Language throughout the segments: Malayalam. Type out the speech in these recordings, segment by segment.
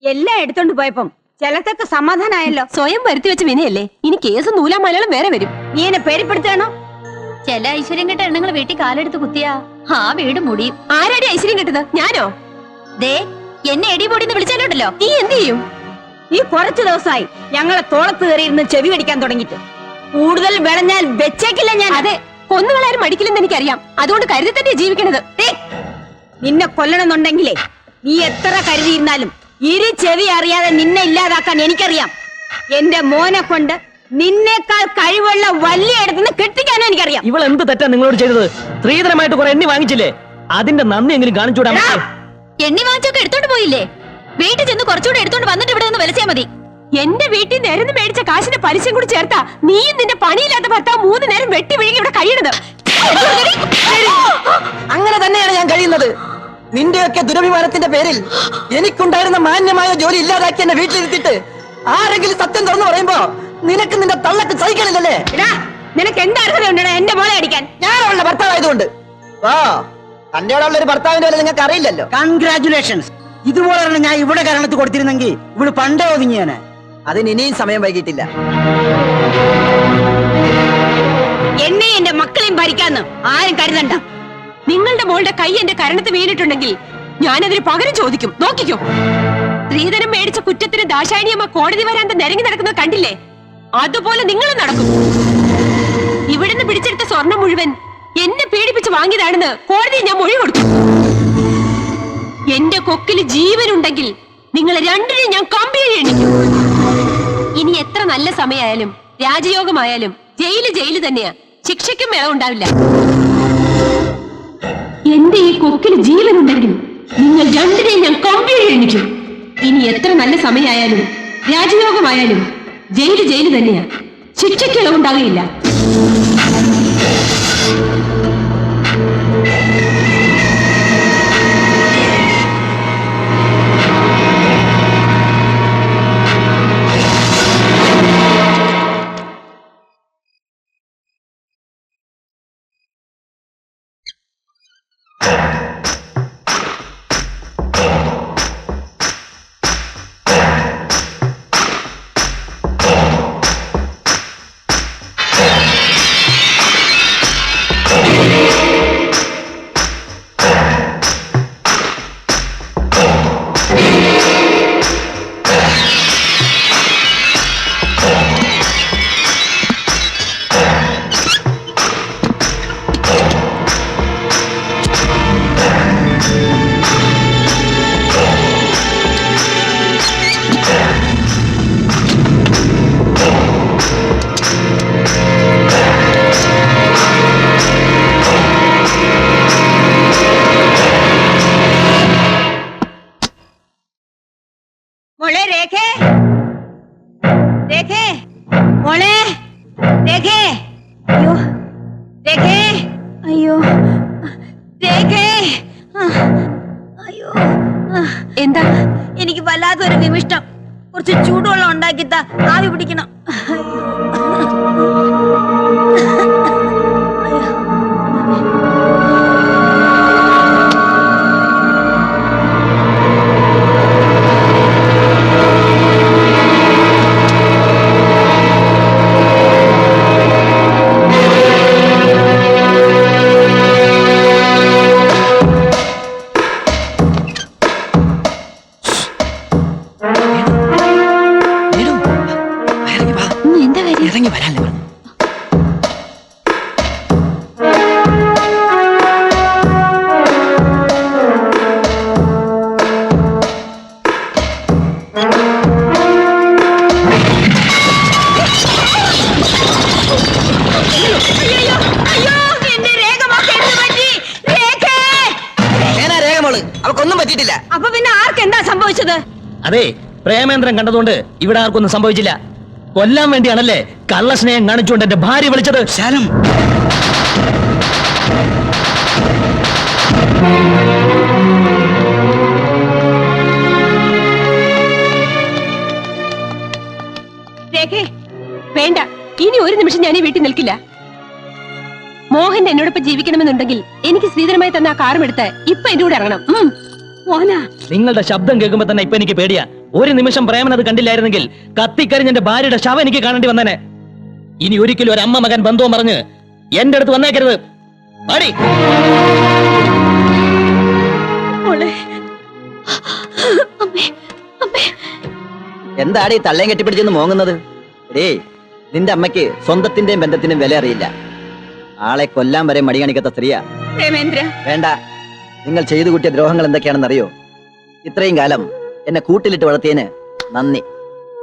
എല്ലാം എടുത്തോണ്ട് പോയപ്പം ചിലത്തൊക്കെ സമാധാനായല്ലോ. സ്വയം വരുത്തി വെച്ച വിനയല്ലേ, ഇനി കേസ് നൂലാ മലയാളം വേറെ വരും. നീ എന്നെ പേടിപ്പെടുത്തണോ? ചില ഐശ്വര്യം കെട്ട എണ്ണങ്ങൾ വീട്ടിൽ കാലെടുത്ത് കുത്തിയാ ആ വീട് മുടിയും. ആരാടി ഐശ്വര്യം കെട്ടത്? ഞാനോ? ദേ എന്നെ എടി പൊടിന്ന് വിളിച്ചാലുണ്ടല്ലോ, നീ എന്ത് ചെയ്യും? നീ കുറച്ചു ദിവസമായി ഞങ്ങളെ തോളത്ത് കയറിയിരുന്ന് ചെവി കടിക്കാൻ തുടങ്ങിട്ട്. കൂടുതൽ വിളഞ്ഞാൽ വെച്ചേക്കില്ല ഞാൻ. അതെ, കൊന്നുകളാരും മടിക്കില്ലെന്ന് എനിക്കറിയാം. അതുകൊണ്ട് കരുതി തന്നെ ജീവിക്കണത്. നിന്നെ കൊല്ലണമെന്നുണ്ടെങ്കിലേ നീ എത്ര കരുതിയിരുന്നാലും ഇരു ചെവി അറിയാതെ നിന്നെ ഇല്ലാതാക്കാൻ എനിക്കറിയാം. എന്റെ മോനെ കൊണ്ട് നിന്നേക്കാൾ കഴിവുള്ള വലിയ ഇടത്തുനിന്ന് കെട്ടിക്കാനും എനിക്കറിയാം. ഇവൾ എന്ത് തെറ്റാ നിങ്ങളോട് ചെയ്തത്? സ്ത്രീധനമായിട്ട് കുറെ എണ്ണി വാങ്ങിച്ചില്ലേ, അതിന്റെ നന്ദി എങ്കിലും കാണിച്ചുകൂടാ? എണ്ണി വാങ്ങിച്ചൊക്കെ എടുത്തോണ്ട് പോയില്ലേ? വീട്ടിൽ ചെന്ന് കുറച്ചുകൂടെ എടുത്തോണ്ട് വന്നിട്ട് ഇവിടെ നിന്ന് വിലച്ചാ മതി. എന്റെ വീട്ടിൽ നിരന്ന് മേടിച്ച കാശിന്റെ പലിശയും കൂടി ചേർത്താ നീയും നിന്റെ പണിയില്ലാത്ത ഭർത്താവ് 3 നേരം വെട്ടി വിഴുങ്ങി ഇവിടെ കഴിയണത്. അങ്ങനെ തന്നെയാണ് ഞാൻ കഴിയുന്നത്. നിന്റെയൊക്കെ ദുരഭിമാനത്തിന്റെ പേരിൽ എനിക്കുണ്ടായിരുന്ന മാന്യമായ ജോലി ഇല്ലാതാക്കി എന്നെ വീട്ടിലിരുത്തിട്ട് ആരെങ്കിലും സത്യം തുറന്നു പറയുമ്പോ നിനക്ക് നിന്റെ തള്ളക്ക് സഹിക്കണില്ലല്ലേ? നിനക്ക് എന്താ അർഹതയുണ്ടോ എന്റെ മോളെ അടിക്കാൻ? ഞാൻ അവളുടെ ഭർത്താവായതുകൊണ്ട്. തന്റെ ഉള്ള ഒരു ഭർത്താവിന്റെ വില നിങ്ങൾക്ക് അറിയില്ലല്ലോ. കൺഗ്രാറ്റുലേഷൻസ്. ഇതുപോലെ ഞാൻ ഇവിടെ കാരണത്ത് കൊടുത്തിരുന്നെങ്കിൽ ഇവിടെ പണ്ടേ ഒതുങ്ങിയാണ്. അതിന് ഇനിയും സമയം വൈകിട്ടില്ല. എന്നെ എന്റെ മക്കളെയും ഭരിക്കാന്ന് ആരും കരുതണ്ട. നിങ്ങളുടെ മോളുടെ കൈ എന്റെ കരണത്ത് വീണിട്ടുണ്ടെങ്കിൽ ഞാനതിന് പകരം ചോദിക്കും. നോക്കിക്കോ, സ്ത്രീധനം മേടിച്ച കുറ്റത്തിന് ദാശായണിയമ്മ കോടതി വരാൻ നിരങ്ങി നടക്കുന്നത് കണ്ടില്ലേ? അതുപോലെ നിങ്ങൾ നടക്കും. ഇവിടുന്ന് പിടിച്ചെടുത്ത സ്വർണം മുഴുവൻ എന്നെ പീഡിപ്പിച്ച് വാങ്ങിയതാണെന്ന് കോടതി ഞാൻ മൊഴി കൊടുത്തു. എന്റെ കൊക്കില് ജീവനുണ്ടെങ്കിൽ നിങ്ങൾ രണ്ടിനെയും ഞാൻ കമ്പിയെ എണ്ണിക്കും. ഇനി എത്ര നല്ല സമയമായാലും രാജയോഗമായാലും ജയില് തന്നെയാ. ശിക്ഷയ്ക്കും ഇളവുണ്ടാവില്ല. എന്റെ ഈ കൊക്കില് ജീവനുണ്ടെങ്കിൽ നിങ്ങൾ രണ്ടിനെയും ഞാൻ കമ്പിയെ എണ്ണിക്കും. ഇനി എത്ര നല്ല സമയമായാലും രാജയോഗമായാലും ജയില് തന്നെയാ. ശിക്ഷയ്ക്ക് ഇളവുണ്ടാകുകയില്ല. മോളെ രേഖേ, രേഖേ, മോളെ രേഖേ, അയ്യോ രേഖേ, അയ്യോ രേഖേ, അയ്യോ എന്താ? എനിക്ക് വല്ലാത്തൊരു വിമിഷ്ടം. കുറച്ച് ചൂടുവെള്ളം ഉണ്ടാക്കിത്താ, ആവി പിടിക്കണം. ഇറങ്ങി വരാല്ലേ പറഞ്ഞു. അവക്കൊന്നും പറ്റിയിട്ടില്ല. അപ്പൊ പിന്നെ ആർക്കെന്താ സംഭവിച്ചത്? അതെ, പ്രേമേന്ദ്രൻ കണ്ടതുകൊണ്ട് ഇവിടെ ആർക്കൊന്നും സംഭവിച്ചില്ല. കൊല്ലാൻ വേണ്ടിയാണല്ലേ കള്ളസ്നേഹം കാണിച്ചുകൊണ്ട് എന്റെ ഭാര്യ വിളിച്ചത്. ശാലം, രേഖേ, വേണ്ട, ഇനി ഒരു നിമിഷം ഞാൻ ഈ വീട്ടിൽ നിൽക്കില്ല. മോഹൻ എന്നോടൊപ്പം ജീവിക്കണമെന്നുണ്ടെങ്കിൽ എനിക്ക് സ്ത്രീധനമായി തന്ന ആ കാറും എടുത്ത് ഇപ്പൊ എന്റെ കൂടെ ഇറങ്ങണം. മോനാ, നിങ്ങളുടെ ശബ്ദം കേൾക്കുമ്പോ തന്നെ ഇപ്പൊ എനിക്ക് പേടിയാ. ഒരു നിമിഷം പ്രേമൻ അത് കണ്ടില്ലായിരുന്നെങ്കിൽ കത്തിക്കരിഞ്ഞ എന്റെ ഭാര്യയുടെ ശവം എനിക്ക് കാണേണ്ടി വന്നേനെ. ഇനി ഒരിക്കലും ഒരു അമ്മ മകൻ ബന്ധവും പറഞ്ഞ് എന്റെ അടുത്ത് വന്നേക്കരുത്. പാടി. എന്താണ് ഈ തള്ളയും കെട്ടിപ്പിടിച്ചെന്ന് മോങ്ങുന്നത്? നിന്റെ അമ്മയ്ക്ക് സ്വന്തത്തിന്റെയും ബന്ധത്തിന്റെയും വില അറിയില്ല. ആളെ കൊല്ലാൻ വരെ മടി കാണിക്കാത്ത സ്ത്രീയാ. വേണ്ട, നിങ്ങൾ ചെയ്തു കൂട്ടിയ ദ്രോഹങ്ങൾ എന്തൊക്കെയാണെന്ന് അറിയോ? ഇത്രയും കാലം എന്നെ കൂട്ടിലിട്ട് വളർത്തിയതിന് നന്ദി.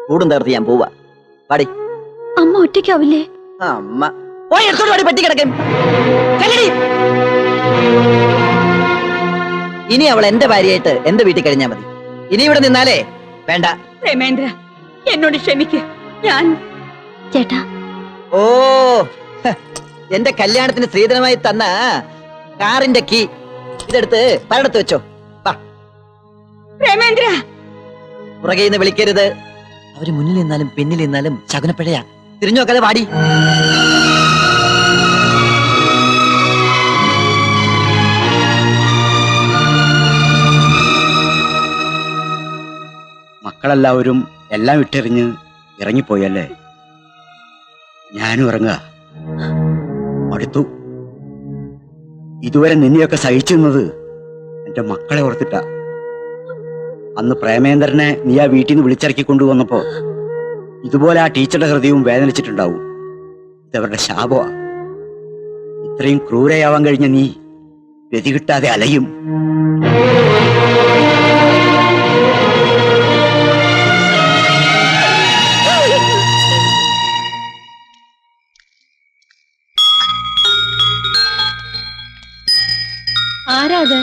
കൂടും തകർത്ത് ഞാൻ പോവാ. പാടി. അമ്മ ഒറ്റയ്ക്കാവില്ലേ? അമ്മ പോയി എടുത്തോട്ട് പാടി പറ്റി കിടക്കും. ഇനി അവൾ എന്റെ ഭാര്യയായിട്ട് എന്റെ വീട്ടിൽ കഴിഞ്ഞാൽ മതി. ഇനി ഇവിടെ നിന്നാലേ വേണ്ട. പ്രേമേന്ദ്ര, എന്നോട് ക്ഷമിക്ക്. ഞാൻ ചേട്ടാ, ഓ എന്റെ കല്യാണത്തിന് സ്ത്രീധനമായി തന്ന കാറിന്റെ കീ ഇതെടുത്ത് പലയിടത്ത് വെച്ചോ. പ്രേമേന്ദ്ര, പുറകെ നിന്ന് വിളിക്കരുത്. അവര് മുന്നിൽ നിന്നാലും പിന്നിൽ നിന്നാലും ശകുനപ്പിഴയാ. തിരിഞ്ഞു നോക്കാതെ പാടി. മക്കളെല്ലാവരും എല്ലാം ഇട്ടെറിഞ്ഞ് ഇറങ്ങിപ്പോയല്ലേ? ഞാനും ഇറങ്ങുക. അടുത്തു. ഇതുവരെ നിന്നെയൊക്കെ സഹിച്ചിരുന്നത് എന്റെ മക്കളെ ഓർത്തിട്ടാ. അന്ന് പ്രേമേന്ദ്രനെ നീ ആ വീട്ടിൽ നിന്ന് വിളിച്ചിറക്കി കൊണ്ടുവന്നപ്പോ ഇതുപോലെ ആ ടീച്ചറുടെ ഹൃദയവും വേദനിച്ചിട്ടുണ്ടാവും. ഇതവരുടെ ശാപമാ. ഇത്രയും ക്രൂരയാവാൻ കഴിഞ്ഞ നീ ഗതി കിട്ടാതെ അലയും. ആരാത്?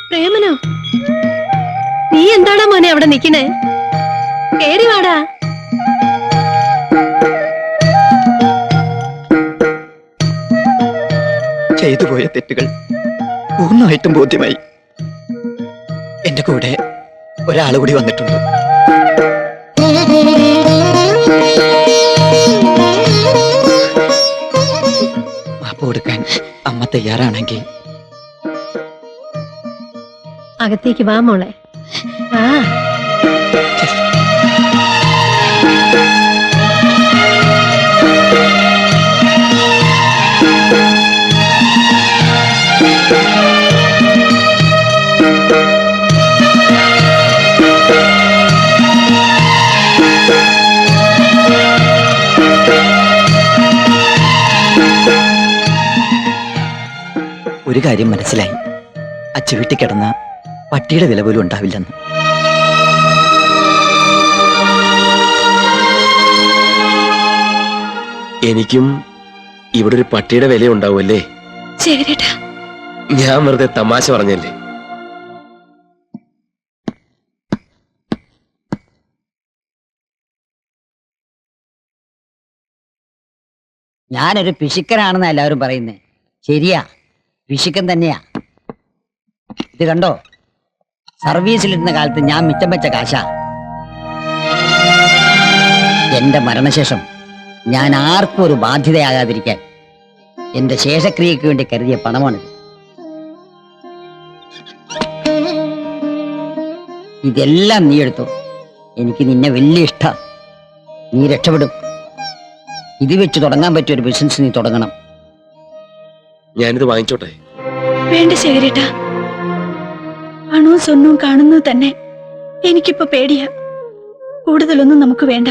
പ്രേമനോ? നീ എന്താടാ മോനെ അവിടെ നിക്കണേ? കേറി വാടാ. ചെയ്തു പോയ തെറ്റുകൾ പൂർണ്ണമായിട്ടും ബോധ്യമായി. എന്റെ കൂടെ ഒരാൾ കൂടി വന്നിട്ടുണ്ട്. മാപ്പ് കൊടുക്കാൻ അമ്മ തയ്യാറാണെങ്കിൽ അകത്തേക്ക് വാ മോളെ. ആ ഒരു കാര്യം മനസ്സിലായി. അച്ഛ വീട്ടിൽ കിടന്ന പട്ടിയുടെ വില പോലും ഉണ്ടാവില്ലെന്ന്. എനിക്കും ഇവിടെ ഒരു പട്ടിയുടെ വില ഉണ്ടാവുമല്ലേ? ഞാൻ വെറുതെ തമാശ പറഞ്ഞല്ലേ. ഞാനൊരു പിശുക്കനാണെന്ന് എല്ലാവരും പറയുന്നേ. ശരിയാ, പിശുക്കൻ തന്നെയാ. ഇത് കണ്ടോ, സർവീസിലിരുന്ന കാലത്ത് ഞാൻ മിച്ചം വെച്ച കാശാ. എന്റെ മരണശേഷം ഞാൻ ആർക്കും ഒരു ബാധ്യതയാകാതിരിക്കാൻ എന്റെ ശേഷക്രിയക്ക് വേണ്ടി കരുതിയ പണമാണിത്. ഇതെല്ലാം നീ എടുത്തോ. എനിക്ക് നിന്നെ വലിയ ഇഷ്ടാ. നീ രക്ഷപ്പെടും. ഇത് വെച്ച് തുടങ്ങാൻ പറ്റിയ ഒരു ബിസിനസ് നീ തുടങ്ങണം. ഞാനിത് വാങ്ങിച്ചോട്ടെ? വേണ്ട ശേഖരേട്ടാ, പണവും സ്വർണവും കാണുന്നത് തന്നെ എനിക്കിപ്പോ പേടിയാ. കൂടുതലൊന്നും നമുക്ക് വേണ്ട.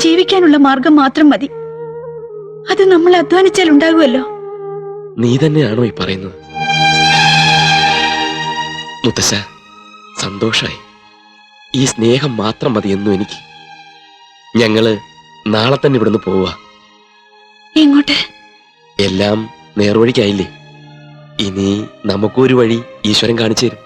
ജീവിക്കാനുള്ള മാർഗം മാത്രം മതി. അത് നമ്മൾ അധ്വാനിച്ചാൽ ഉണ്ടാകുമല്ലോ. നീ തന്നെയാണോ ഈ പറയുന്നത്? മുത്തശ്ശ, സന്തോഷായി. ഈ സ്നേഹം മാത്രം മതി എന്നും എനിക്ക്. ഞങ്ങള് നാളെ തന്നെ ഇവിടുന്ന് പോവാ. എങ്ങോട്ട്? എല്ലാം നേർവഴിക്കായില്ലേ? ഇനി നമുക്കൊരു വഴി ഈശ്വരൻ കാണിച്ചു തരും.